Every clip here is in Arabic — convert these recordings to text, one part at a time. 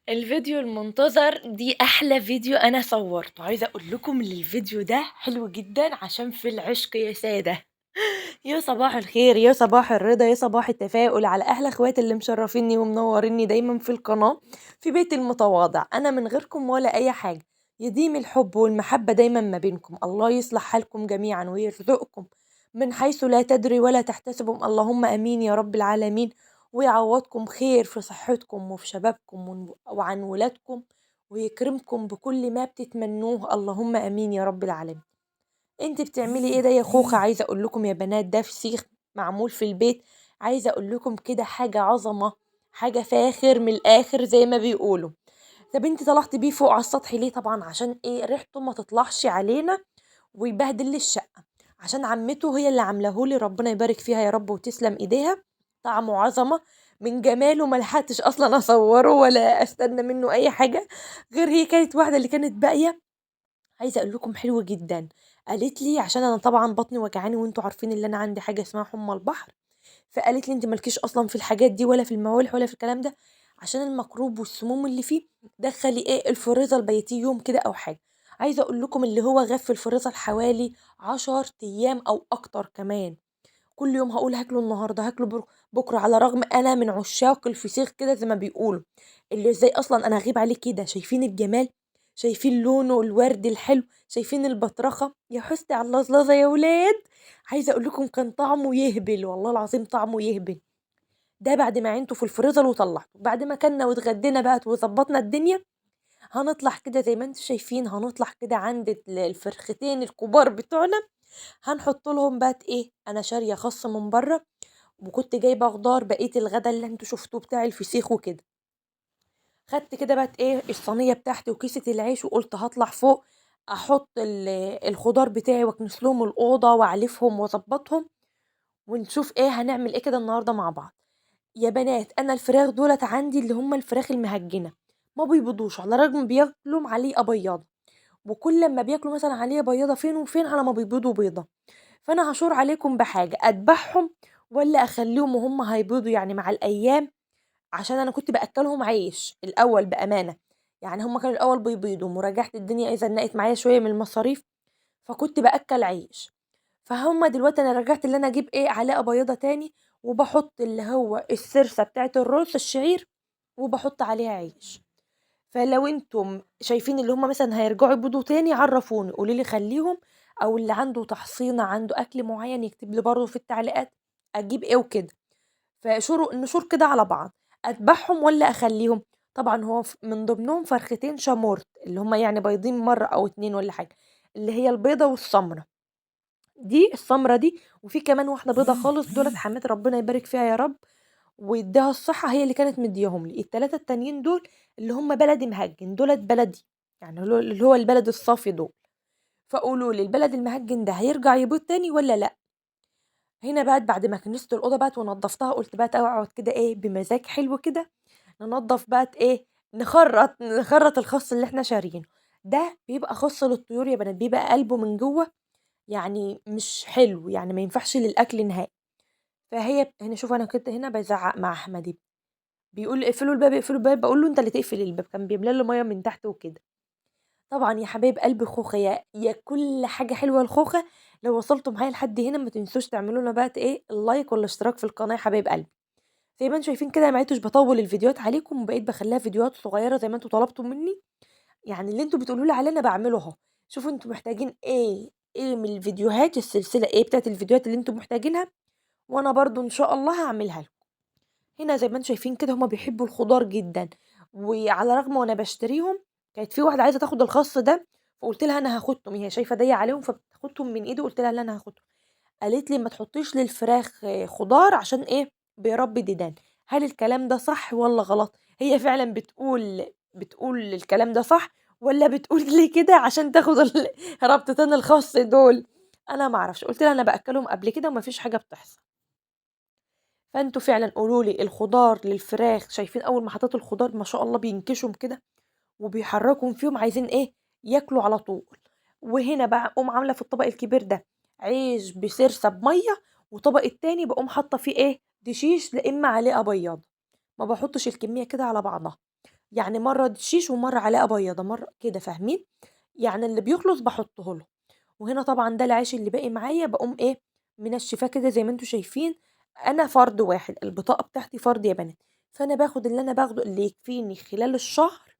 الفيديو المنتظر دي احلى فيديو انا صورته. عايزه اقول لكم ان الفيديو ده حلو جدا عشان في العشق يا ساده. يا صباح الخير، يا صباح الرضا، يا صباح التفاؤل على احلى اخواتي اللي مشرفيني ومنوريني دايما في القناه، في بيت المتواضع. انا من غيركم ولا اي حاجه. يديم الحب والمحبه دايما ما بينكم. الله يصلح حالكم جميعا ويرزقكم من حيث لا تدري ولا تحتسبوا. اللهم امين يا رب العالمين. ويعوضكم خير في صحتكم وفي شبابكم وعن ولادكم، ويكرمكم بكل ما بتتمنوه. اللهم امين يا رب العالمين. انت بتعملي ايه ده يا خوخة؟ عايزه اقول لكم يا بنات، ده فسيخ معمول في البيت. عايزه اقول لكم كده حاجه عظمه، حاجه فاخر من الاخر زي ما بيقولوا. طب انت طلعتي بيه فوق على السطح ليه؟ طبعا عشان ايه؟ ريحته ما تطلعش علينا ويبهدل لي الشقه. عشان عمته هي اللي عاملاهولي، ربنا يبارك فيها يا رب وتسلم ايديها. طعمه عظمه من جماله، ما لحقتش اصلا اصوره ولا استنى منه اي حاجه، غير هي كانت واحده اللي كانت باقيه. عايزه اقول لكم حلو جدا. قالت لي عشان انا طبعا بطني وجعاني، وانتوا عارفين ان انا عندي حاجه اسمها حمى البحر. فقالت لي انت مالكيش اصلا في الحاجات دي ولا في الموالح ولا في الكلام ده، عشان الميكروب والسموم اللي فيه. دخلي ايه الفريزر بيتي يوم كده او حاجه. عايزه اقول لكم اللي هو غاب في الفريزر حوالي 10 ايام او اكتر كمان. كل يوم هقول هاكله النهارده، هاكله بكره، على رغم انا من عشاق الفسيخ كده زي ما بيقولوا. اللي ازاي اصلا انا اغيب عليه كده؟ شايفين الجمال؟ شايفين لونه الوردي الحلو؟ شايفين البطرخه؟ يا حستي على اللزلزه يا ولاد. عايزه اقول لكم كان طعمه يهبل، والله العظيم طعمه يهبل. ده بعد ما عينته في الفريزر وطلعته، بعد ما كنا واتغدينا بقى وظبطنا الدنيا. هنطلع كده زي ما انتم شايفين، هنطلع كده عند الفرختين الكبار بتوعنا. هنحط لهم بقى ايه، انا شاريه خاص من بره، وكنت جايبه خضار بقيه الغدا اللي انتوا شفتوه بتاع الفسيخ وكده. خدت كده بقى ايه الصينيه بتاعتي وكيسه العيش، وقلت هطلع فوق احط الخضار بتاعي واكنس لهم الاوضه واعلفهم واظبطهم، ونشوف ايه هنعمل ايه كده النهارده مع بعض. يا بنات، انا الفراخ دولت عندي اللي هم الفراخ المهجنه، ما بيبيضوش على الرغم بياكلوا عليه ابيض. وكل لما بياكلوا مثلا عليه بيضه فين وفين على ما بيبيضوا بيضه. فانا هشور عليكم بحاجه، اذبحهم ولا اخليهم وهم هيبيضوا يعني مع الايام؟ عشان انا كنت باكلهم عيش الاول بامانه. يعني هم كانوا الاول بيبيضوا، مراجعه الدنيا اذا زنقت معايا شويه من المصاريف، فكنت باكل عيش. فهم دلوقتي انا رجعت اللي انا اجيب ايه علاقه بيضه تاني، وبحط اللي هو السرسه بتاعه الرز الشعير، وبحط عليها عيش. فلو انتم شايفين اللي هم مثلا هيرجعوا يبيضوا تاني عرفوني، قولي لي خليهم، او اللي عنده تحصينه عنده اكل معين يكتب لي برضه في التعليقات اجيب ايه وكده. فشوروا نشور كده على بعض، اذبحهم ولا اخليهم؟ طبعا هو من ضمنهم فرختين شامورت اللي هم يعني بيضين مره او اتنين ولا حاجه، اللي هي البيضه والسمره. دي السمره دي، وفي كمان واحده بيضه خالص، دولت حمات ربنا يبارك فيها يا رب ويديها الصحة، هي اللي كانت مديهم لي. التلاتة التانيين دول اللي هم بلدي مهجن، دولت بلدي، يعني اللي هو البلد الصافي دول. فقولوا لي البلد المهجن ده هيرجع يبيض تاني ولا لا؟ هنا بقى بعد ما كنست الأوضة بقى ونضفتها، قلت بقى اقعد كده ايه بمزاج حلو كده، ننضف بقى ايه، نخرط الخس اللي احنا شارينه. ده بيبقى خس للطيور يا بنات، بيبقى قلبه من جوه يعني مش حلو، يعني ما ينفعش للأكل نهائي. فهي هنا شوف انا كنت هنا بزعق مع احمد، بيقول لي اقفلوا الباب اقفلوا الباب، بقول له انت اللي تقفل الباب، كان بيملى له ميه من تحت وكده. طبعا يا حبايب قلبي خوخه، يا كل حاجه حلوه الخوخه. لو وصلتوا معايا لحد هنا ما تنسوش تعملوا لنا بقى ايه اللايك والاشتراك في القناه يا حبايب قلبي. زي ما انتم شايفين كده، ما عدتش بطول الفيديوهات عليكم، وبقيت بخليها فيديوهات صغيره زي ما انتم طلبتوا مني. يعني اللي انتم بتقولوا لي عليه انا بعمله اهو. شوفوا انتم محتاجين ايه من الفيديوهات، السلسله ايه بتاعت الفيديوهات اللي انتم محتاجينها، وانا برضو ان شاء الله هعملها لكم. هنا زي ما انتم شايفين كده هما بيحبوا الخضار جدا، وعلى رغم وانا بشتريهم كانت في واحده عايزه تاخد الخس ده، فقلت لها انا هاخدهم، هي شايفه ضيق عليهم فبتاخدهم من ايدي، قلت لها لا انا هاخدهم. قالت لي ما تحطيش للفراخ خضار عشان ايه؟ بيربي ديدان. هل الكلام ده صح ولا غلط؟ هي فعلا بتقول الكلام ده صح، ولا بتقول لي كده عشان تاخد ربطتين الخس دول؟ انا ما اعرفش. قلت لها انا باكلهم قبل كده ومفيش حاجه بتحصل. فانتوا فعلا قولوا لي الخضار للفراخ، شايفين اول ما حطيت الخضار ما شاء الله بينكشوا كده وبيحركوا فيهم، عايزين ايه؟ ياكلوا على طول. وهنا بقى اقوم عامله في الطبق الكبير ده عيش بسرسه بميه، وطبق التاني بقوم حاطه فيه ايه دشيش لا اما عليه ابيض. ما بحطش الكميه كده على بعضها، يعني مرة دشيش ومرة علاقة بيضة مرة كده، فاهمين؟ يعني اللي بيخلص باحطه له. وهنا طبعًا ده العيش اللي باقي معايا باقوم إيه، منشفاه كده زي ما أنتم شايفين. أنا فرد واحد، البطاقة بتاعتي فرد يا بنات، فأنا باخد اللي أنا باخده اللي يكفيني خلال الشهر.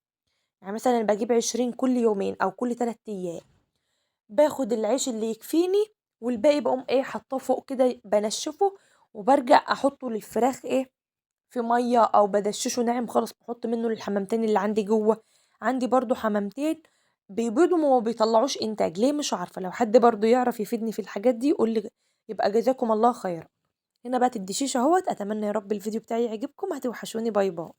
يعني مثلًا باجيب 20 كل يومين أو كل 3 أيام، باخد العيش اللي يكفيني والباقي باقوم إيه حاطاه فوق كده بانشفه، وبارجع أحطه للفراخ إيه في مَيّة أو بادشّشه ناعم خالص، باحط منه للحمامتين اللي عندي جوّه. عندي برضه حمامتين بيبيضوا وما بيطلّعوش إنتاج، ليه مش عارفة، لو حد برضه يعرف يفيدني في الحاجات دي يقول لي يبقى جزاكم الله خيرًا. هنا بقى الدشيش أهوّة، أتمنى يا رب الفيديو بتاعي يعجبكم، هتوحشوني، باي باي.